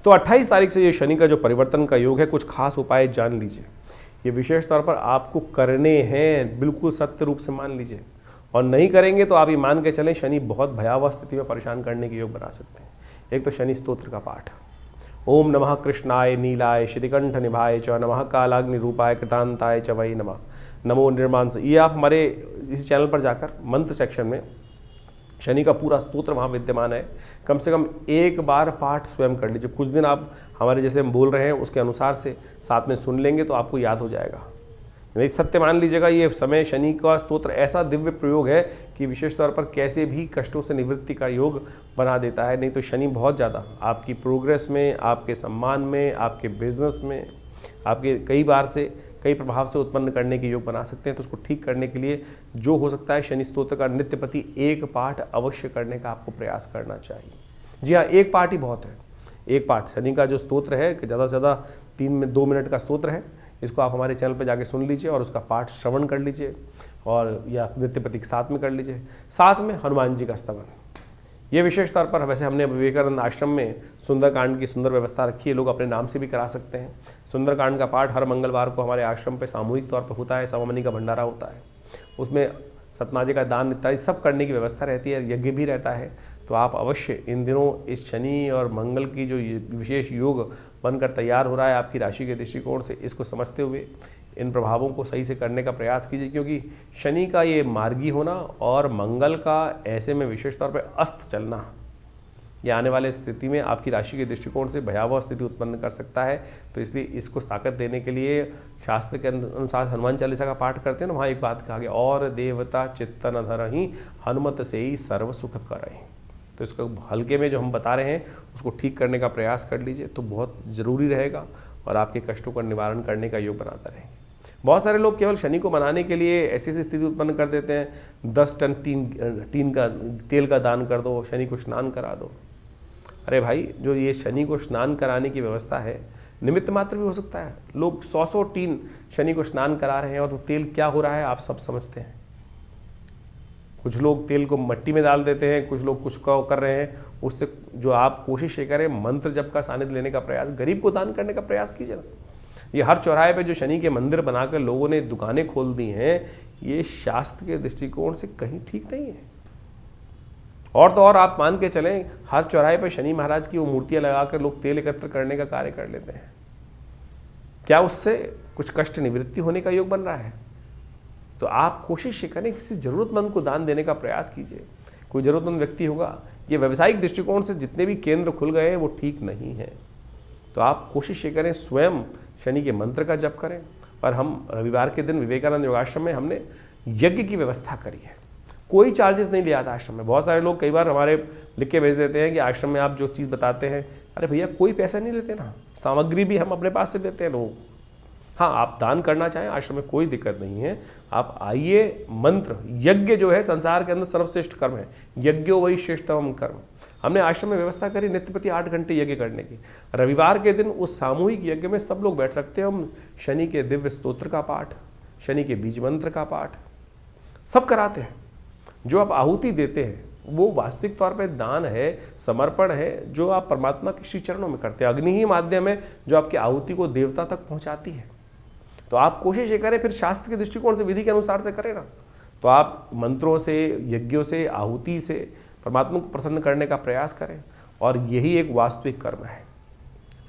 तो 28 तारीख से ये शनि का जो परिवर्तन का योग है, कुछ खास उपाय जान लीजिए। ये विशेष तौर पर आपको करने हैं, बिल्कुल सत्य रूप से मान लीजिए, और नहीं करेंगे तो आप ये मान के चलें शनि बहुत भयावह स्थिति में परेशान करने के योग बना सकते हैं। एक तो शनि स्तोत्र का पाठ, ओम नमः कृष्णाय नीलाय श्रीकंठ निभाय च नमः कालाग्नि रूपाय कृतांताय च वै नमः नमो निर्मांस। ये आप हमारे इस चैनल पर जाकर मंत्र सेक्शन में शनि का पूरा स्तोत्र वहाँ विद्यमान है, कम से कम एक बार पाठ स्वयं कर लीजिए। कुछ दिन आप हमारे जैसे हम बोल रहे हैं उसके अनुसार से साथ में सुन लेंगे तो आपको याद हो जाएगा। नहीं सत्य मान लीजिएगा, ये समय शनि का स्तोत्र ऐसा दिव्य प्रयोग है कि विशेष तौर पर कैसे भी कष्टों से निवृत्ति का योग बना देता है। नहीं तो शनि बहुत ज़्यादा आपकी प्रोग्रेस में, आपके सम्मान में, आपके बिजनेस में, आपके कई प्रभाव से उत्पन्न करने के योग बना सकते हैं। तो उसको ठीक करने के लिए जो हो सकता है, शनि स्तोत्र का नित्यप्रति एक पाठ अवश्य करने का आपको प्रयास करना चाहिए। जी हाँ, एक पाठ ही बहुत है। एक पाठ शनि का जो स्तोत्र है, ज़्यादा से ज़्यादा 2 मिनट का स्तोत्र है। इसको आप हमारे चैनल पर जाके सुन लीजिए और उसका पाठ श्रवण कर लीजिए, और या नित्यप्रति के साथ में कर लीजिए। साथ में हनुमान जी का स्तवन, ये विशेष तौर पर वैसे हमने विवेकानंद आश्रम में सुंदरकांड की सुंदर व्यवस्था रखी है, लोग अपने नाम से भी करा सकते हैं। सुंदरकांड का पाठ हर मंगलवार को हमारे आश्रम पे सामूहिक तौर पर होता है, सवामनी का भंडारा होता है, उसमें सतनाजे का दान इत्यादि सब करने की व्यवस्था रहती है, यज्ञ भी रहता है। तो आप अवश्य इन दिनों इस शनि और मंगल की जो विशेष योग बनकर तैयार हो रहा है आपकी राशि के दृष्टिकोण से, इसको समझते हुए इन प्रभावों को सही से करने का प्रयास कीजिए। क्योंकि शनि का ये मार्गी होना और मंगल का ऐसे में विशेष तौर पर अस्त चलना, ये आने वाले स्थिति में आपकी राशि के दृष्टिकोण से भयावह स्थिति उत्पन्न कर सकता है। तो इसलिए इसको ताकत देने के लिए शास्त्र के अनुसार हनुमान चालीसा का पाठ करते हैं ना, वहाँ एक बात कहा गया, और देवता चित्तन धरहि हनुमत से ही सर्व सुख करहि। तो इसको हल्के में जो हम बता रहे हैं उसको ठीक करने का प्रयास कर लीजिए, तो बहुत ज़रूरी रहेगा और आपके कष्टों का निवारण करने का योग बनाता रहेंगे। बहुत सारे लोग केवल शनि को मनाने के लिए ऐसी स्थिति उत्पन्न कर देते हैं, 10 टन टीन का तेल का दान कर दो, शनि को स्नान करा दो। अरे भाई, जो ये शनि को स्नान कराने की व्यवस्था है, निमित्त मात्र भी हो सकता है। लोग 100 टीन शनि को स्नान करा रहे हैं, और तो तेल क्या हो रहा है आप सब समझते हैं। कुछ लोग तेल को मिट्टी में डाल देते हैं, कुछ लोग कुछ कर रहे हैं। उससे जो आप कोशिश ये करें, मंत्र जप का सानिध्य लेने का प्रयास, गरीब को दान करने का प्रयास कीजिए ना। ये हर चौराहे पे जो शनि के मंदिर बनाकर लोगों ने दुकानें खोल दी हैं, ये शास्त्र के दृष्टिकोण से कहीं ठीक नहीं है। और तो और आप मान के चलें, हर चौराहे पे शनि महाराज की वो मूर्तियां लगाकर लोग तेल एकत्र करने का कार्य कर लेते हैं। क्या उससे कुछ कष्ट निवृत्ति होने का योग बन रहा है? तो आप कोशिश ये करें, किसी ज़रूरतमंद को दान देने का प्रयास कीजिए। कोई ज़रूरतमंद व्यक्ति होगा, ये व्यावसायिक दृष्टिकोण से जितने भी केंद्र खुल गए हैं वो ठीक नहीं है। तो आप कोशिश ये करें, स्वयं शनि के मंत्र का जप करें। और हम रविवार के दिन विवेकानंद योगाश्रम में हमने यज्ञ की व्यवस्था करी है, कोई चार्जेस नहीं लिया था आश्रम में। बहुत सारे लोग कई बार हमारे लिख के भेज देते हैं कि आश्रम में आप जो चीज़ बताते हैं, अरे भैया कोई पैसा नहीं लेते ना, सामग्री भी हम अपने पास से देते हैं लोग। हाँ, आप दान करना चाहें आश्रम में कोई दिक्कत नहीं है, आप आइए। मंत्र यज्ञ जो है संसार के अंदर सर्वश्रेष्ठ कर्म है, यज्ञो वही श्रेष्ठतम कर्म। हमने आश्रम में व्यवस्था करी नित्य प्रति 8 घंटे यज्ञ करने की। रविवार के दिन उस सामूहिक यज्ञ में सब लोग बैठ सकते हैं। हम शनि के दिव्य स्तोत्र का पाठ, शनि के बीज मंत्र का पाठ सब कराते हैं। जो आप आहुति देते हैं वो वास्तविक तौर पे दान है, समर्पण है, जो आप परमात्मा के श्री चरणों में करते हैं। अग्नि ही माध्यम है जो आपकी आहुति को देवता तक पहुंचाती है। तो आप कोशिश ये करें, फिर शास्त्र के दृष्टिकोण से विधि के अनुसार से करें ना। तो आप मंत्रों से, यज्ञों से, आहुति से परमात्मा को प्रसन्न करने का प्रयास करें, और यही एक वास्तविक कर्म है।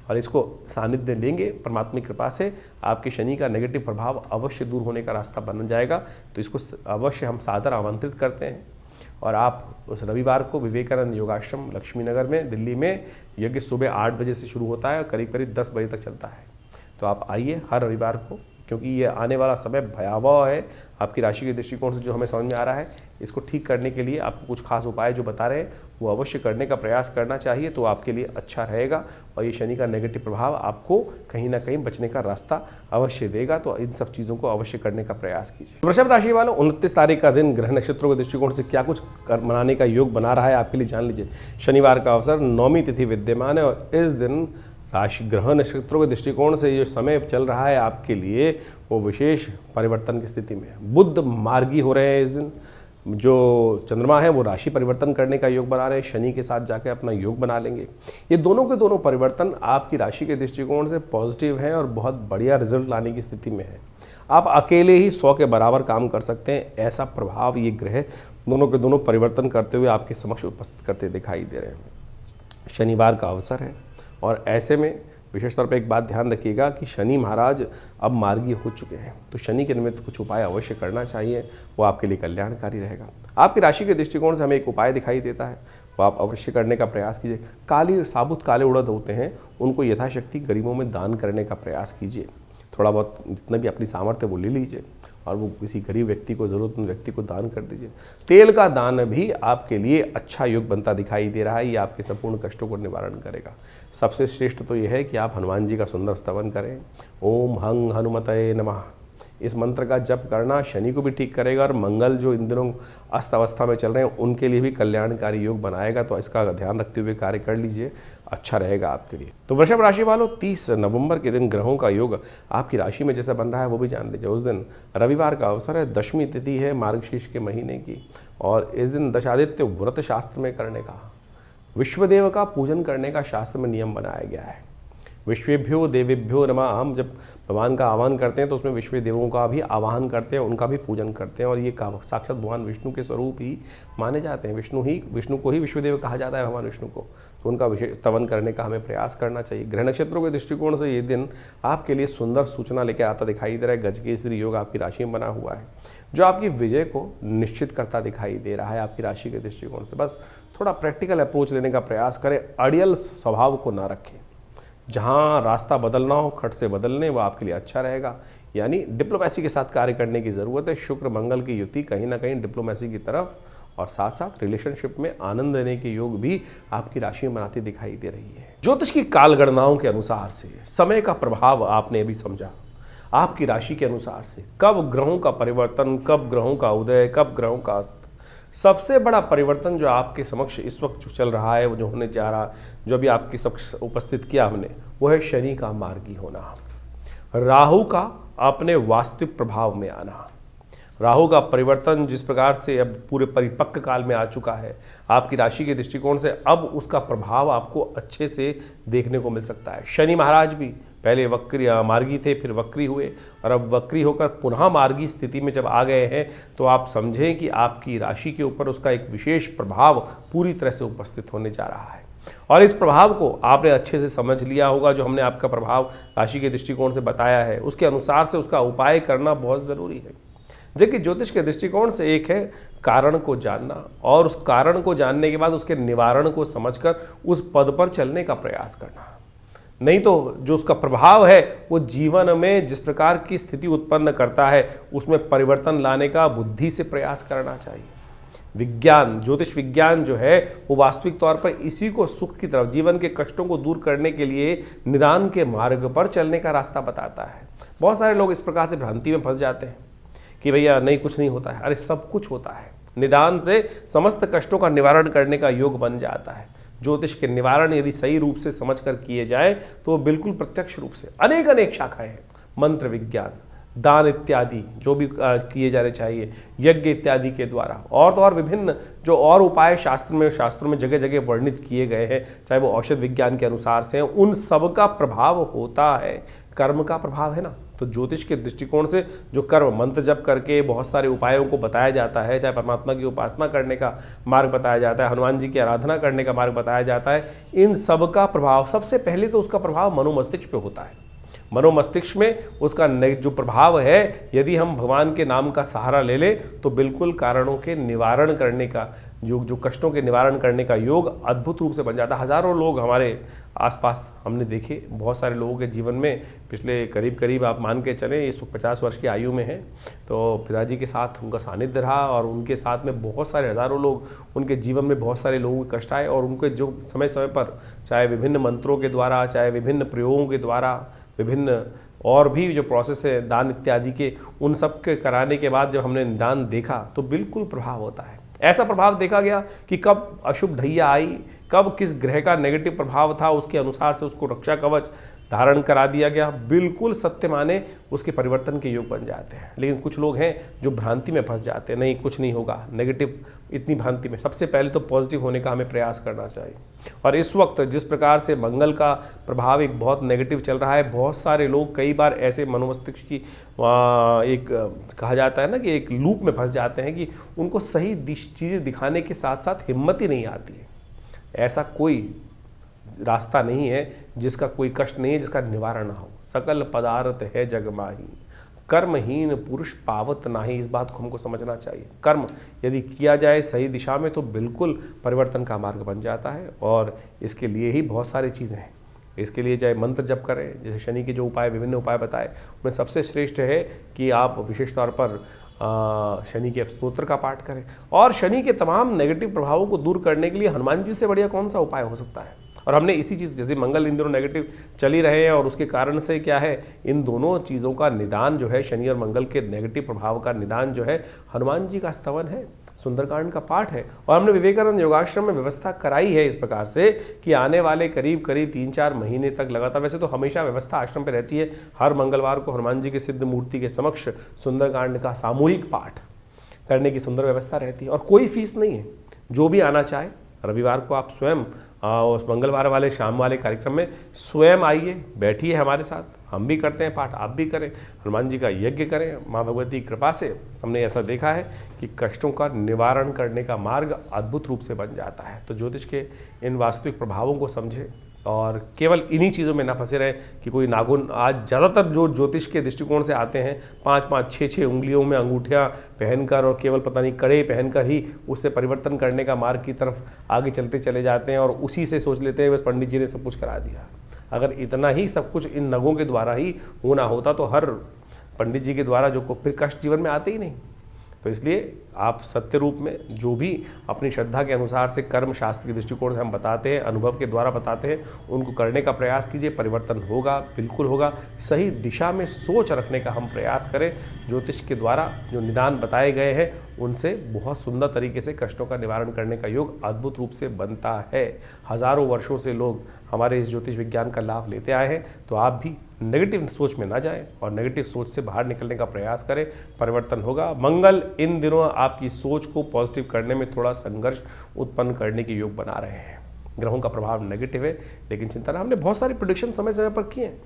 और इसको सानिध्य लेंगे, परमात्मा की कृपा से आपके शनि का नेगेटिव प्रभाव अवश्य दूर होने का रास्ता बन जाएगा। तो इसको अवश्य हम सादर आमंत्रित करते हैं। और आप उस रविवार को विवेकानंद योगाश्रम लक्ष्मी नगर में, दिल्ली में यज्ञ सुबह 8 बजे से शुरू होता है और करीब करीब 10 बजे तक चलता है। तो आप आइए हर रविवार को, क्योंकि ये आने वाला समय भयावह है आपकी राशि के दृष्टिकोण से, जो हमें समझ में आ रहा है। इसको ठीक करने के लिए आपको कुछ खास उपाय जो बता रहे हैं वो अवश्य करने का प्रयास करना चाहिए, तो आपके लिए अच्छा रहेगा। और ये शनि का नेगेटिव प्रभाव आपको कहीं ना कहीं बचने का रास्ता अवश्य देगा। तो इन सब चीज़ों को अवश्य करने का प्रयास कीजिए। वृषभ राशि वालों, 29 तारीख का दिन ग्रह नक्षत्रों के दृष्टिकोण से क्या कुछ मनाने का योग बना रहा है आपके लिए, जान लीजिए। शनिवार का अवसर, 9वीं तिथि विद्यमान है, और इस दिन राशि ग्रह नक्षत्रों के दृष्टिकोण से जो समय चल रहा है आपके लिए वो विशेष परिवर्तन की स्थिति में है। बुध मार्गी हो रहे हैं इस दिन, जो चंद्रमा है वो राशि परिवर्तन करने का योग बना रहे हैं, शनि के साथ जाकर अपना योग बना लेंगे। ये दोनों के दोनों परिवर्तन आपकी राशि के दृष्टिकोण से पॉजिटिव हैं और बहुत बढ़िया रिजल्ट लाने की स्थिति में है। आप अकेले ही 100 के बराबर काम कर सकते हैं, ऐसा प्रभाव ये ग्रह दोनों के दोनों परिवर्तन करते हुए आपके समक्ष उपस्थित करते दिखाई दे रहे हैं। शनिवार का अवसर है और ऐसे में विशेष तौर पर एक बात ध्यान रखिएगा कि शनि महाराज अब मार्गी हो चुके हैं, तो शनि के निमित्त कुछ उपाय अवश्य करना चाहिए, वो आपके लिए कल्याणकारी रहेगा। आपकी राशि के दृष्टिकोण से हमें एक उपाय दिखाई देता है, वो आप अवश्य करने का प्रयास कीजिए। साबुत काले उड़द होते हैं, उनको यथाशक्ति गरीबों में दान करने का प्रयास कीजिए। थोड़ा बहुत जितना भी अपनी सामर्थ्य वो ले लीजिए और वो किसी गरीब व्यक्ति को, ज़रूरतमंद व्यक्ति को दान कर दीजिए। तेल का दान भी आपके लिए अच्छा योग बनता दिखाई दे रहा है, ये आपके संपूर्ण कष्टों को निवारण करेगा। सबसे श्रेष्ठ तो ये है कि आप हनुमान जी का सुंदर स्तवन करें। ओम हंग हनुमतये नमः, इस मंत्र का जप करना शनि को भी ठीक करेगा और मंगल जो इन दिनों अस्त अवस्था में चल रहे हैं उनके लिए भी कल्याणकारी योग बनाएगा। तो इसका ध्यान रखते हुए कार्य कर लीजिए, अच्छा रहेगा आपके लिए। तो वृषभ राशि वालों, 30 नवंबर के दिन ग्रहों का योग आपकी राशि में जैसा बन रहा है वो भी जान लीजिए। उस दिन रविवार का अवसर है, दशमी तिथि है मार्गशीर्ष के महीने की, और इस दिन दशादित्य व्रत शास्त्र में करने का, विश्वदेव का पूजन करने का शास्त्र में नियम बनाया गया है। विश्वेभ्यो देवेभ्यो नमः, हम जब भगवान का आह्वान करते हैं तो उसमें विश्व देवों का भी आवाहन करते हैं, उनका भी पूजन करते हैं, और ये साक्षात भगवान विष्णु के स्वरूप ही माने जाते हैं। विष्णु को ही विश्वदेव कहा जाता है, भगवान विष्णु को, तो उनका विशेष स्तवन करने का हमें प्रयास करना चाहिए। ग्रह नक्षत्रों के दृष्टिकोण से ये दिन आपके लिए सुंदर सूचना लेकर आता दिखाई दे रहा है। गजकेसरी योग आपकी राशि में बना हुआ है, जो आपकी विजय को निश्चित करता दिखाई दे रहा है आपकी राशि के दृष्टिकोण से। बस थोड़ा प्रैक्टिकल अप्रोच लेने का प्रयास करें, अड़ियल स्वभाव को ना रखें। जहाँ रास्ता बदलना हो खट से बदलने, वो आपके लिए अच्छा रहेगा। यानी डिप्लोमेसी के साथ कार्य करने की ज़रूरत है। शुक्र मंगल की युति कहीं ना कहीं डिप्लोमेसी की तरफ और साथ साथ रिलेशनशिप में आनंद देने के योग भी आपकी राशि में बनाती दिखाई दे रही है। ज्योतिष की कालगणनाओं के अनुसार से समय का प्रभाव आपने अभी समझा। आपकी राशि के अनुसार से कब ग्रहों का परिवर्तन, कब ग्रहों का उदय, कब ग्रहों का अस्त, सबसे बड़ा परिवर्तन जो आपके समक्ष इस वक्त जो चल रहा है, वो जो होने जा रहा, जो अभी आपके समक्ष उपस्थित किया हमने, वो है शनि का मार्गी होना, राहु का अपने वास्तविक प्रभाव में आना। राहु का परिवर्तन जिस प्रकार से अब पूरे परिपक्व काल में आ चुका है आपकी राशि के दृष्टिकोण से, अब उसका प्रभाव आपको अच्छे से देखने को मिल सकता है। शनि महाराज भी पहले मार्गी थे, फिर वक्री हुए, और अब वक्री होकर पुनः मार्गी स्थिति में जब आ गए हैं, तो आप समझें कि आपकी राशि के ऊपर उसका एक विशेष प्रभाव पूरी तरह से उपस्थित होने जा रहा है। और इस प्रभाव को आपने अच्छे से समझ लिया होगा। जो हमने आपका प्रभाव राशि के दृष्टिकोण से बताया है, उसके अनुसार से उसका उपाय करना बहुत ज़रूरी है। जबकि ज्योतिष के दृष्टिकोण से एक है कारण को जानना, और उस कारण को जानने के बाद उसके निवारण को समझकर उस पद पर चलने का प्रयास करना। नहीं तो जो उसका प्रभाव है वो जीवन में जिस प्रकार की स्थिति उत्पन्न करता है, उसमें परिवर्तन लाने का बुद्धि से प्रयास करना चाहिए। विज्ञान, ज्योतिष विज्ञान जो है वो वास्तविक तौर पर इसी को सुख की तरफ, जीवन के कष्टों को दूर करने के लिए निदान के मार्ग पर चलने का रास्ता बताता है। बहुत सारे लोग इस प्रकार से भ्रांति में फंस जाते हैं कि भैया नहीं, कुछ नहीं होता है। अरे सब कुछ होता है। निदान से समस्त कष्टों का निवारण करने का योग बन जाता है। ज्योतिष के निवारण यदि सही रूप से समझकर किए जाए तो बिल्कुल प्रत्यक्ष रूप से अनेक शाखाएं हैं। मंत्र विज्ञान, दान इत्यादि जो भी किए जाने चाहिए, यज्ञ इत्यादि के द्वारा, और तो और विभिन्न जो और उपाय शास्त्रों में जगह जगह वर्णित किए गए हैं, चाहे वो औषध विज्ञान के अनुसार से हैं, उन सब का प्रभाव होता है। कर्म का प्रभाव है ना। तो ज्योतिष के दृष्टिकोण से जो कर्म, मंत्र जप करके बहुत सारे उपायों को बताया जाता है, चाहे परमात्मा की उपासना करने का मार्ग बताया जाता है, हनुमान जी की आराधना करने का मार्ग बताया जाता है, इन सब का प्रभाव सबसे पहले तो उसका प्रभाव मनोमस्तिष्क पे होता है। मनोमस्तिष्क में उसका जो प्रभाव है, यदि हम भगवान के नाम का सहारा ले ले तो बिल्कुल कारणों के निवारण करने का जो कष्टों के निवारण करने का योग अद्भुत रूप से बन जाता है। हजारों लोग हमारे आसपास हमने देखे, बहुत सारे लोगों के जीवन में पिछले करीब आप मान के चलें ये 50 वर्ष की आयु में है, तो पिताजी के साथ उनका सानिध्य रहा, और उनके साथ में बहुत सारे हजारों लोग, उनके जीवन में बहुत सारे लोगों के कष्ट आए, और उनके जो समय समय पर चाहे विभिन्न मंत्रों के द्वारा, चाहे विभिन्न प्रयोगों के द्वारा, विभिन्न और भी जो प्रोसेस है दान इत्यादि के, उन सब के कराने के बाद जब हमने निदान देखा तो बिल्कुल प्रभाव होता है। ऐसा प्रभाव देखा गया कि कब अशुभ ढैया आई कब किस ग्रह का नेगेटिव प्रभाव था, उसके अनुसार से उसको रक्षा कवच धारण करा दिया गया, बिल्कुल सत्य माने उसके परिवर्तन के योग बन जाते हैं। लेकिन कुछ लोग हैं जो भ्रांति में फंस जाते हैं, नहीं कुछ नहीं होगा, नेगेटिव इतनी भ्रांति में। सबसे पहले तो पॉजिटिव होने का हमें प्रयास करना चाहिए। और इस वक्त जिस प्रकार से मंगल का प्रभाव एक बहुत नेगेटिव चल रहा है, बहुत सारे लोग कई बार ऐसे मनोमस्तिष्क की एक कहा जाता है ना कि एक लूप में फंस जाते हैं कि उनको सही चीज़ें दिखाने के साथ साथ हिम्मत ही नहीं आती है। ऐसा कोई रास्ता नहीं है जिसका कोई कष्ट नहीं है, जिसका निवारण ना हो। सकल पदार्थ है जग माही, कर्महीन पुरुष पावत नाही। इस बात को हमको समझना चाहिए। कर्म यदि किया जाए सही दिशा में तो बिल्कुल परिवर्तन का मार्ग बन जाता है। और इसके लिए ही बहुत सारी चीज़ें हैं। इसके लिए चाहे मंत्र जप करें, जैसे शनि के जो उपाय, विभिन्न उपाय बताए, उनमें सबसे श्रेष्ठ है कि आप विशेष तौर पर शनि के स्तोत्र का पाठ करें। और शनि के तमाम नेगेटिव प्रभावों को दूर करने के लिए हनुमान जी से बढ़िया कौन सा उपाय हो सकता है। और हमने इसी चीज़, जैसे मंगल इन दिनों नेगेटिव चल ही रहे हैं और उसके कारण से क्या है, इन दोनों चीज़ों का निदान जो है, शनि और मंगल के नेगेटिव प्रभाव का निदान जो है, हनुमान जी का स्तवन है, सुंदरकांड का पाठ है। और हमने विवेकानंद योगाश्रम में व्यवस्था कराई है इस प्रकार से कि आने वाले करीब 3-4 महीने तक लगातार, वैसे तो हमेशा व्यवस्था आश्रम पे रहती है, हर मंगलवार को हनुमान जी के सिद्ध मूर्ति के समक्ष सुंदरकांड का सामूहिक पाठ करने की सुंदर व्यवस्था रहती है। और कोई फीस नहीं है, जो भी आना चाहे रविवार को आप स्वयं उस मंगलवार वाले शाम वाले कार्यक्रम में स्वयं आइए, बैठिए हमारे साथ, हम भी करते हैं पाठ, आप भी करें, हनुमान जी का यज्ञ करें। माँ भगवती की कृपा से हमने ऐसा देखा है कि कष्टों का निवारण करने का मार्ग अद्भुत रूप से बन जाता है। तो ज्योतिष के इन वास्तविक प्रभावों को समझें और केवल इन्हीं चीज़ों में ना फंसे रहे कि कोई नाखून, आज ज़्यादातर जो ज्योतिष के दृष्टिकोण से आते हैं 5-5, 6-6 उंगलियों में अंगूठियाँ पहनकर और केवल पता नहीं कड़े पहनकर ही उससे परिवर्तन करने का मार्ग की तरफ आगे चलते चले जाते हैं और उसी से सोच लेते हैं बस पंडित जी ने सब कुछ करा दिया। अगर इतना ही सब कुछ इन नगों के द्वारा ही होना होता तो हर पंडित जी के द्वारा जो फिर कष्ट जीवन में आते ही नहीं। तो इसलिए आप सत्य रूप में जो भी अपनी श्रद्धा के अनुसार से कर्म शास्त्र के दृष्टिकोण से हम बताते हैं, अनुभव के द्वारा बताते हैं, उनको करने का प्रयास कीजिए। परिवर्तन होगा, बिल्कुल होगा। सही दिशा में सोच रखने का हम प्रयास करें। ज्योतिष के द्वारा जो निदान बताए गए हैं उनसे बहुत सुंदर तरीके से कष्टों का निवारण करने का योग अद्भुत रूप से बनता है। हजारों वर्षों से लोग हमारे इस ज्योतिष विज्ञान का लाभ लेते आए हैं। तो आप भी नेगेटिव सोच में ना जाएं और नेगेटिव सोच से बाहर निकलने का प्रयास करें, परिवर्तन होगा। मंगल इन दिनों आपकी सोच को पॉजिटिव करने में थोड़ा संघर्ष उत्पन्न करने के योग बना रहे हैं। ग्रहों का प्रभाव नेगेटिव है, लेकिन चिंता ना, हमने बहुत सारी प्रेडिक्शन समय समय पर किए हैं।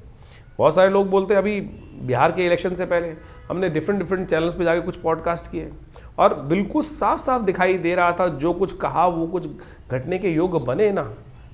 बहुत सारे लोग बोलते हैं, अभी बिहार के इलेक्शन से पहले हमने डिफरेंट चैनल्स पे जाके कुछ पॉडकास्ट किए और बिल्कुल साफ साफ दिखाई दे रहा था जो कुछ कहा वो कुछ घटने के योग बने ना।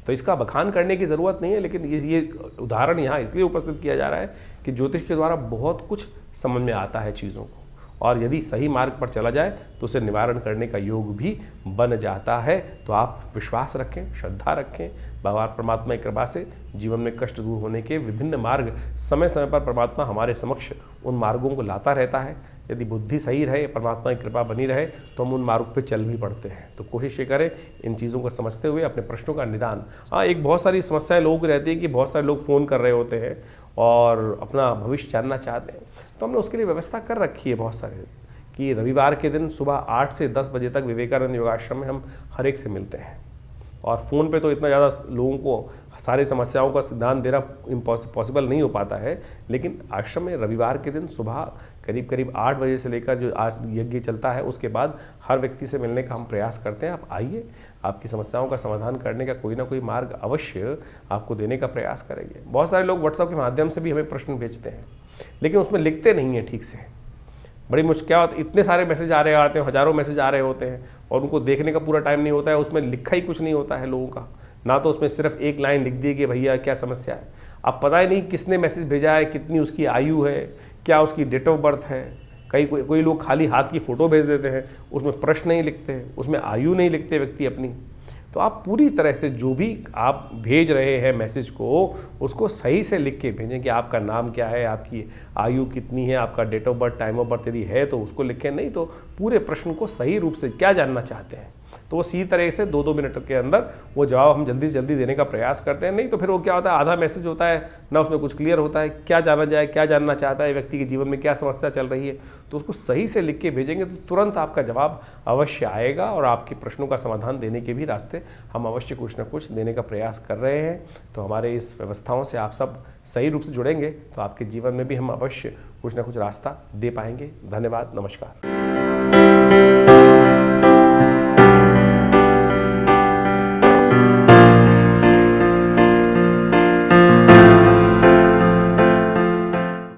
तो इसका बखान करने की ज़रूरत नहीं है, लेकिन ये उदाहरण यहाँ इसलिए उपस्थित किया जा रहा है कि ज्योतिष के द्वारा बहुत कुछ समझ में आता है चीज़ों को, और यदि सही मार्ग पर चला जाए तो उसे निवारण करने का योग भी बन जाता है। तो आप विश्वास रखें, श्रद्धा रखें, भगवान परमात्मा की कृपा से जीवन में कष्ट दूर होने के विभिन्न मार्ग समय समय पर परमात्मा हमारे समक्ष उन मार्गों को लाता रहता है। यदि बुद्धि सही रहे, परमात्मा की कृपा बनी रहे तो हम उन मार्ग पे चल भी पड़ते हैं। तो कोशिश ये करें इन चीज़ों को समझते हुए अपने प्रश्नों का निदान। हाँ, एक बहुत सारी समस्याएं लोगों की रहती है कि बहुत सारे लोग फ़ोन कर रहे होते हैं और अपना भविष्य जानना चाहते हैं। तो हमने उसके लिए व्यवस्था कर रखी है बहुत सारे कि रविवार के दिन सुबह 8 से 10 बजे तक विवेकानंद योगाश्रम में हम हर एक से मिलते हैं। और फ़ोन पे तो इतना ज़्यादा लोगों को सारी समस्याओं का सिद्धांत देना पॉसिबल नहीं हो पाता है, लेकिन आश्रम में रविवार के दिन सुबह करीब 8 बजे से लेकर जो आज यज्ञ चलता है उसके बाद हर व्यक्ति से मिलने का हम प्रयास करते हैं। आप आइए, आपकी समस्याओं का समाधान करने का कोई ना कोई मार्ग अवश्य आपको देने का प्रयास करेंगे। बहुत सारे लोग व्हाट्सएप के माध्यम से भी हमें प्रश्न भेजते हैं, लेकिन उसमें लिखते नहीं हैं ठीक से। बड़ी मुश्किल क्या होती, इतने सारे मैसेज आ रहे आते हैं, हज़ारों मैसेज आ रहे होते हैं और उनको देखने का पूरा टाइम नहीं होता है। उसमें लिखा ही कुछ नहीं होता है लोगों का, ना तो उसमें सिर्फ एक लाइन लिख दी कि भैया क्या समस्या है। अब पता ही नहीं किसने मैसेज भेजा है, कितनी उसकी आयु है, क्या उसकी डेट ऑफ बर्थ है। कोई लोग खाली हाथ की फ़ोटो भेज देते हैं, उसमें प्रश्न नहीं लिखते, उसमें आयु नहीं लिखते व्यक्ति अपनी। तो आप पूरी तरह से जो भी आप भेज रहे हैं मैसेज को, उसको सही से लिख के भेजें कि आपका नाम क्या है, आपकी आयु कितनी है, आपका date of birth, time of birth यदि है तो उसको लिखें, नहीं तो पूरे प्रश्न को सही रूप से क्या जानना चाहते हैं। तो वो सीधी तरह से 2-2 मिनट के अंदर वो जवाब हम जल्दी से जल्दी देने का प्रयास करते हैं। नहीं तो फिर वो क्या होता है, आधा मैसेज होता है ना, उसमें कुछ क्लियर होता है, क्या जाना जाए, क्या जानना चाहता है व्यक्ति के जीवन में, क्या समस्या चल रही है। तो उसको सही से लिख के भेजेंगे तो तुरंत आपका जवाब अवश्य आएगा और आपके प्रश्नों का समाधान देने के भी रास्ते हम अवश्य कुछ ना कुछ देने का प्रयास कर रहे हैं। तो हमारे इस व्यवस्थाओं से आप सब सही रूप से जुड़ेंगे तो आपके जीवन में भी हम अवश्य कुछ ना कुछ रास्ता दे पाएंगे। धन्यवाद, नमस्कार।